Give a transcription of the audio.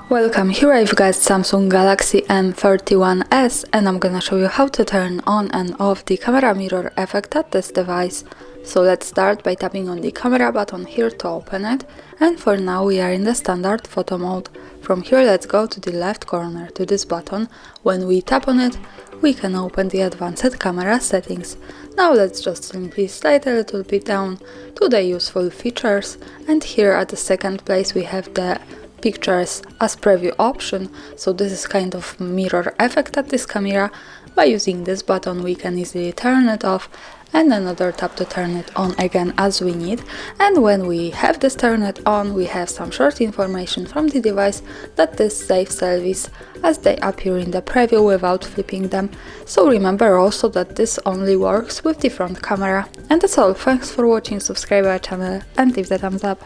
Welcome, here I've got Samsung Galaxy M31s and I'm gonna show you how to turn on and off the camera mirror effect at this device. So let's start by tapping on the camera button here to open it, and for now we are in the standard photo mode. From here let's go to the left corner to this button. When we tap on it, we can open the advanced camera settings. Now let's just simply slide a little bit down to the useful features, and here at the second place we have the pictures as preview option. So this is kind of mirror effect at this camera. By using this button we can easily turn it off and another tap to turn it on again as we need. And when we have this turn it on, we have some short information from the device that this safe service as they appear in the preview without flipping them. So remember also that this only works with the front camera. And that's all. Thanks for watching, subscribe our channel and leave the thumbs up.